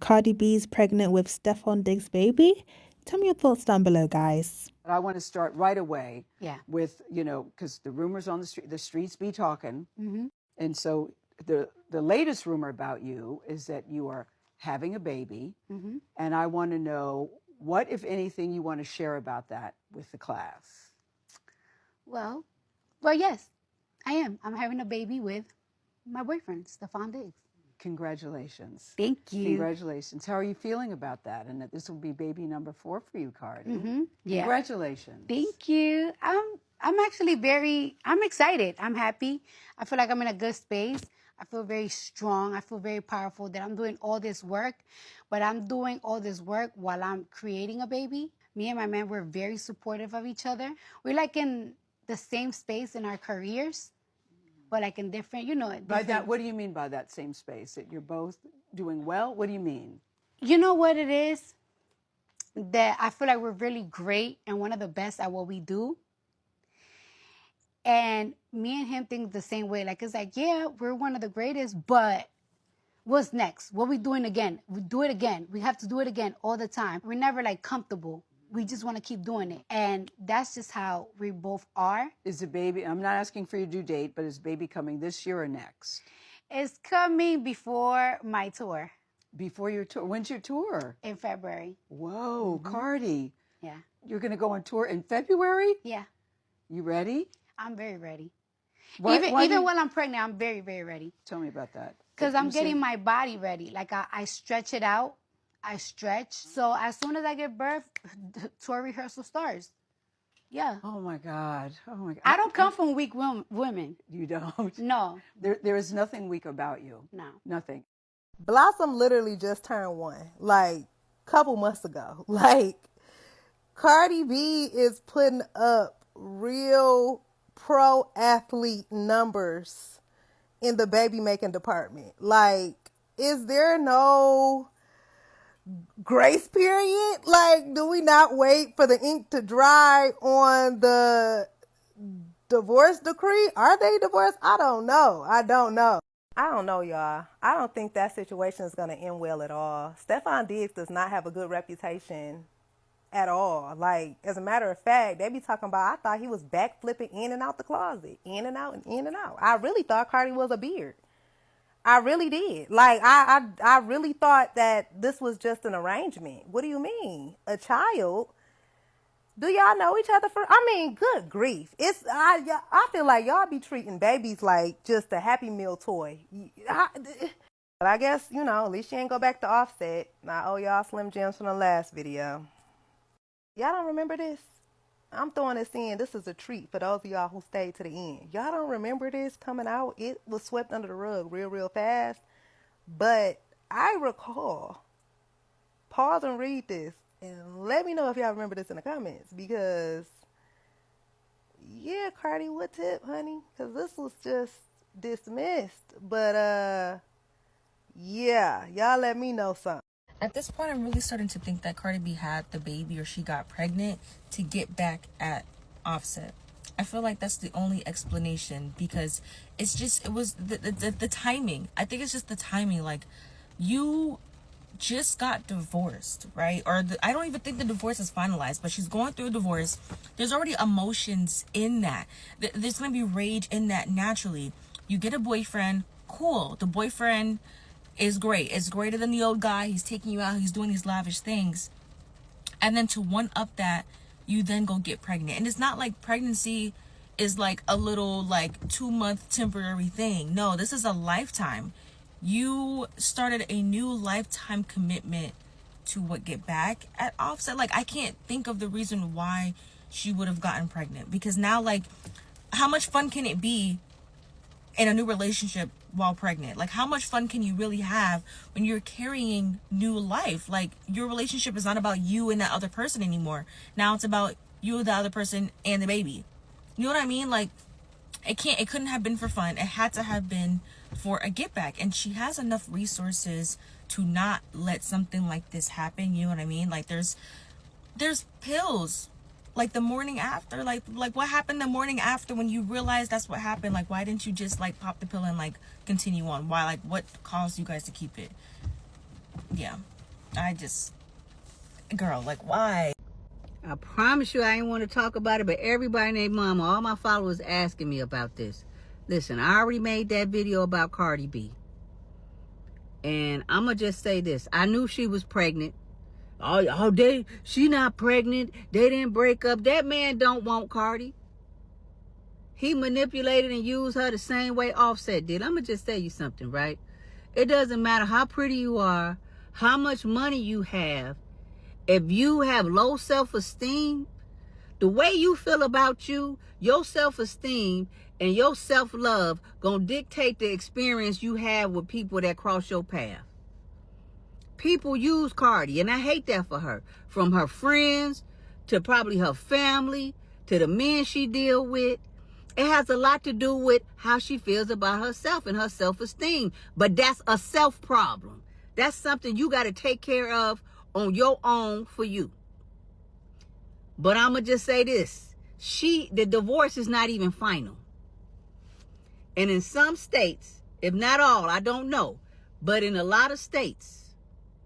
Cardi B's pregnant with Steffon Diggs' baby? Tell me your thoughts down below, guys. I want to start right away Yeah. with, because the rumors on the streets be talking. Mm-hmm. And so the latest rumor about you is that you are having a baby. Mm-hmm. And I want to know what, if anything, you want to share about that with the class. Well, yes, I am. I'm having a baby with my boyfriend, Steffon Diggs. Congratulations. Thank you. Congratulations. How are you feeling about that? And that this will be baby number 4 for you, Cardi. Mm-hmm. Yeah. Congratulations. Thank you. I'm actually I'm excited. I'm happy. I feel like I'm in a good space. I feel very strong. I feel very powerful that I'm doing all this work, but I'm doing all this work while I'm creating a baby. Me and my man, we're very supportive of each other. We're like in the same space in our careers, but like in different, By that, what do you mean by that same space? That you're both doing well? What do you mean? You know what it is? That I feel like we're really great and one of the best at what we do. And me and him think the same way. Like, it's like, yeah, we're one of the greatest, but what's next? What we doing again? We do it again. We have to do it again all the time. We're never like comfortable. We just want to keep doing it. And that's just how we both are. Is the baby, I'm not asking for your due date, but is baby coming this year or next? It's coming before my tour. Before your tour? When's your tour? In February. Whoa, Cardi. Yeah. You're going to go on tour in February? Yeah. You ready? I'm very ready. Why Even while I'm pregnant, I'm very, very ready. Tell me about that. Because I'm getting my body ready. Like, I stretch it out. I stretch. So as soon as I give birth, tour rehearsal starts. Yeah. Oh, my God. Oh, my God. I don't come from weak women. You don't? No. There is nothing weak about you. No. Nothing. Blossom literally just turned 1, like, a couple months ago. Like, Cardi B is putting up real pro athlete numbers in the baby making department. Like, is there no grace period? Like, do we not wait for the ink to dry on the divorce decree? Are they divorced? I don't know, y'all. I don't think that situation is going to end well at all. Steffon Diggs does not have a good reputation at all. Like, as a matter of fact, they be talking about, I thought he was back flipping in and out the closet, in and out and in and out. I really thought Cardi was a beard. I really did. Like, I really thought that this was just an arrangement. What do you mean? A child? Do y'all know each other good grief. I feel like y'all be treating babies like just a Happy Meal toy. But I guess, at least she ain't go back to Offset. I owe y'all Slim Jims from the last video. Y'all don't remember this? I'm throwing this in. This is a treat for those of y'all who stayed to the end. Y'all don't remember this coming out? It was swept under the rug real fast. But I recall. Pause and read this. And let me know if y'all remember this in the comments. Because, yeah, Cardi, what tip, honey? Because this was just dismissed. But, yeah, y'all let me know something. At this point, I'm really starting to think that Cardi B had the baby or she got pregnant to get back at Offset. I feel like that's the only explanation because it was the timing. I think it's just the timing. Like, you just got divorced, right? Or I don't even think the divorce is finalized, but she's going through a divorce. There's already emotions in that. There's going to be rage in that naturally. You get a boyfriend, cool. The boyfriend is great. It's greater than the old guy. He's taking you out. He's doing these lavish things. And then to one up that, you then go get pregnant. And it's not like pregnancy is like a little like 2-month temporary thing. No, this is a lifetime. You started a new lifetime commitment to get back at Offset. Like, I can't think of the reason why she would have gotten pregnant. Because now, like, how much fun can it be in a new relationship while pregnant? Like, how much fun can you really have when you're carrying new life? Like, your relationship is not about you and that other person anymore. Now it's about you, the other person, and the baby. You know what I mean? Like, it couldn't have been for fun. It had to have been for a get back. And she has enough resources to not let something like this happen. You know what I mean? Like, there's pills. Like, the morning after, like what happened the morning after when you realized that's what happened? Like, why didn't you just like pop the pill and like continue on? Why, like, what caused you guys to keep it? Yeah, Girl, like, why? I promise you I ain't want to talk about it, but everybody named Mama, all my followers asking me about this. Listen, I already made that video about Cardi B. And I'm going to just say this. I knew she was pregnant. She not pregnant. They didn't break up. That man don't want Cardi. He manipulated and used her the same way Offset did. I'm going to just tell you something, right? It doesn't matter how pretty you are, how much money you have. If you have low self-esteem, the way you feel about you, your self-esteem and your self-love gonna dictate the experience you have with people that cross your path. People use Cardi, and I hate that for her. From her friends to probably her family to the men she deal with. It has a lot to do with how she feels about herself and her self-esteem. But that's a self problem. That's something you got to take care of on your own for you. But I'm going to just say this. The divorce is not even final. And in some states, if not all, I don't know. But in a lot of states,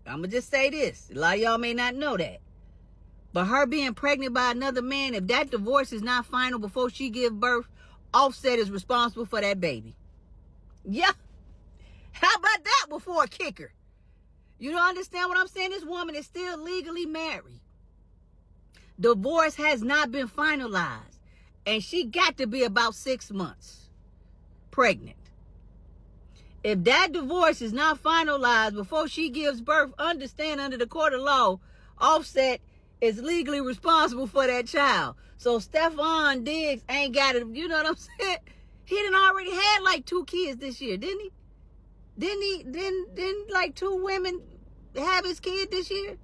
I'm going to just say this. A lot of y'all may not know that. But her being pregnant by another man, if that divorce is not final before she gives birth, Offset is responsible for that baby. Yeah. How about that before a kicker? You don't understand what I'm saying? This woman is still legally married. Divorce has not been finalized. And she got to be about 6 months pregnant. If that divorce is not finalized before she gives birth, understand under the court of law, Offset is legally responsible for that child. So Steffon Diggs ain't got it. You know what I'm saying? He done already had like 2 kids this year, didn't he? Didn't like 2 women have his kid this year?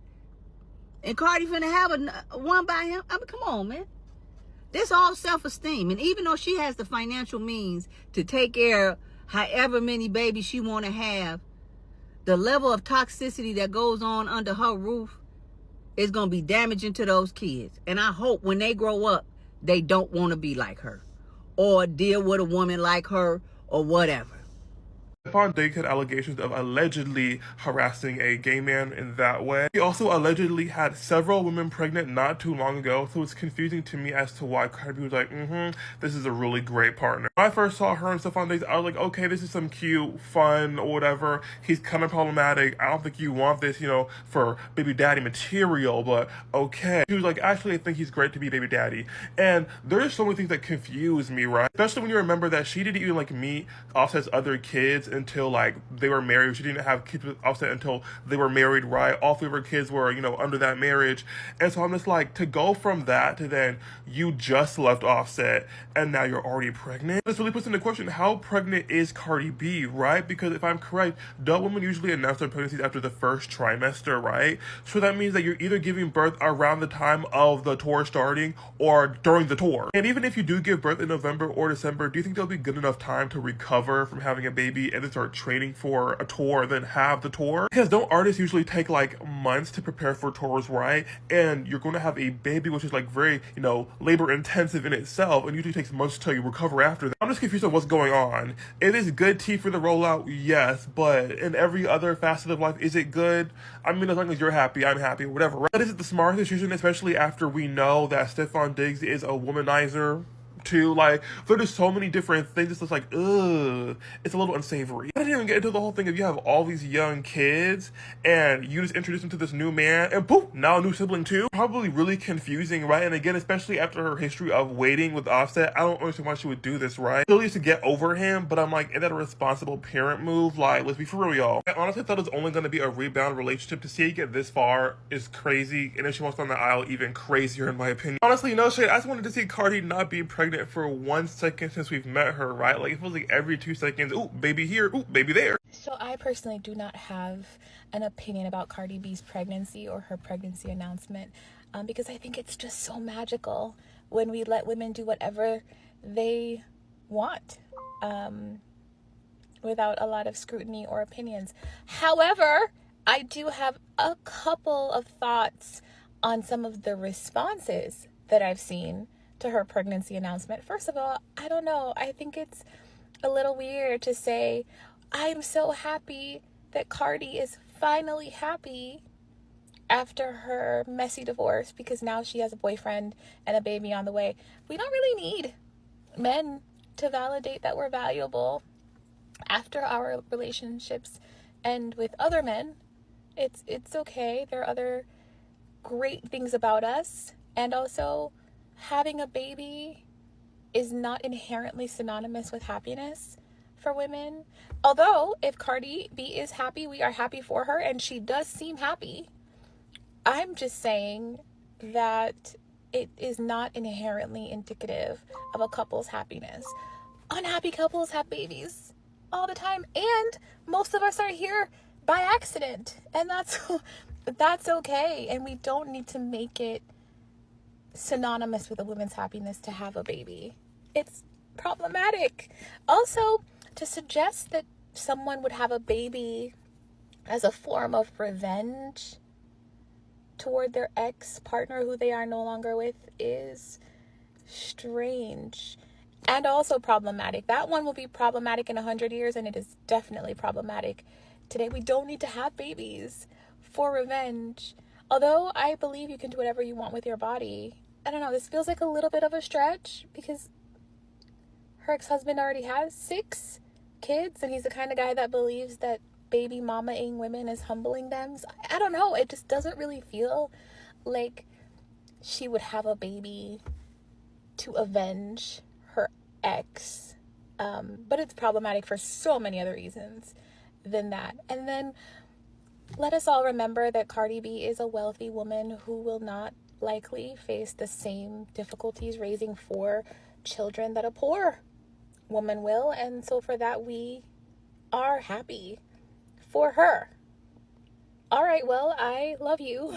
And Cardi finna have one by him? I mean, come on, man. This all self-esteem. And even though she has the financial means to take care of however many babies she want to have, the level of toxicity that goes on under her roof is going to be damaging to those kids. And I hope when they grow up, they don't want to be like her or deal with a woman like her or whatever. Steffon Diggs had allegations of allegedly harassing a gay man in that way. He also allegedly had several women pregnant not too long ago, so it's confusing to me as to why Cardi was like, this is a really great partner. When I first saw her and Steffon Diggs, I was like, okay, this is some cute, fun, or whatever. He's kind of problematic. I don't think you want this, for baby daddy material, but okay. He was like, actually, I think he's great to be baby daddy. And there's so many things that confuse me, right? Especially when you remember that she didn't even meet Offset's other kids until they were married. She didn't have kids with Offset until they were married, right? All 3 of her kids were, under that marriage. And so I'm just like, to go from that to then you just left Offset and now you're already pregnant. This really puts into question, how pregnant is Cardi B, right? Because if I'm correct, don't women usually announce their pregnancies after the first trimester, right? So that means that you're either giving birth around the time of the tour starting or during the tour. And even if you do give birth in November or December, do you think there'll be good enough time to recover from having a baby and then start training for a tour and then have the tour? Because don't artists usually take months to prepare for tours, right? And you're going to have a baby, which is very, labor intensive in itself, and usually takes months till you recover after that. I'm just confused on what's going on. It is good tea for the rollout, yes, but in every other facet of life, is it good? I mean, as long as you're happy, I'm happy, whatever, right? But is it the smartest decision, especially after we know that Steffon Diggs is a womanizer? Too, there's so many different things. It's just it's a little unsavory. I didn't even get into the whole thing of you have all these young kids and you just introduce them to this new man and poof, now a new sibling too. Probably really confusing, right? And again, especially after her history of waiting with Offset, I don't understand why she would do this, right? Clearly to get over him, but I'm is that a responsible parent move? Let's be for real, y'all. I honestly thought it was only going to be a rebound relationship. To see it get this far is crazy, and if she walks down the aisle, even crazier in my opinion. Honestly, no shade, I just wanted to see Cardi not be pregnant for 1 second since we've met her, right? It feels like every 2 seconds, ooh, baby here, ooh, baby there. So I personally do not have an opinion about Cardi B's pregnancy or her pregnancy announcement, because I think it's just so magical when we let women do whatever they want, without a lot of scrutiny or opinions. However, I do have a couple of thoughts on some of the responses that I've seen to her pregnancy announcement. First of all, I don't know. I think it's a little weird to say, I'm so happy that Cardi is finally happy after her messy divorce, because now she has a boyfriend and a baby on the way. We don't really need men to validate that we're valuable after our relationships end with other men. It's okay. There are other great things about us. And also, having a baby is not inherently synonymous with happiness for women. Although, if Cardi B is happy, we are happy for her, and she does seem happy. I'm just saying that it is not inherently indicative of a couple's happiness. Unhappy couples have babies all the time, and most of us are here by accident, and that's okay, and we don't need to make it synonymous with a woman's happiness to have a baby. It's problematic. Also, to suggest that someone would have a baby as a form of revenge toward their ex-partner who they are no longer with is strange and also problematic. That one will be problematic in 100 years, and it is definitely problematic today. We don't need to have babies for revenge. Although I believe you can do whatever you want with your body. I don't know, this feels like a little bit of a stretch because her ex-husband already has 6 kids, and he's the kind of guy that believes that baby mama-ing women is humbling them. So, I don't know, it just doesn't really feel like she would have a baby to avenge her ex. But it's problematic for so many other reasons than that. And then let us all remember that Cardi B is a wealthy woman who will not likely face the same difficulties raising 4 children that a poor woman will. And so for that, we are happy for her. All right, well, I love you.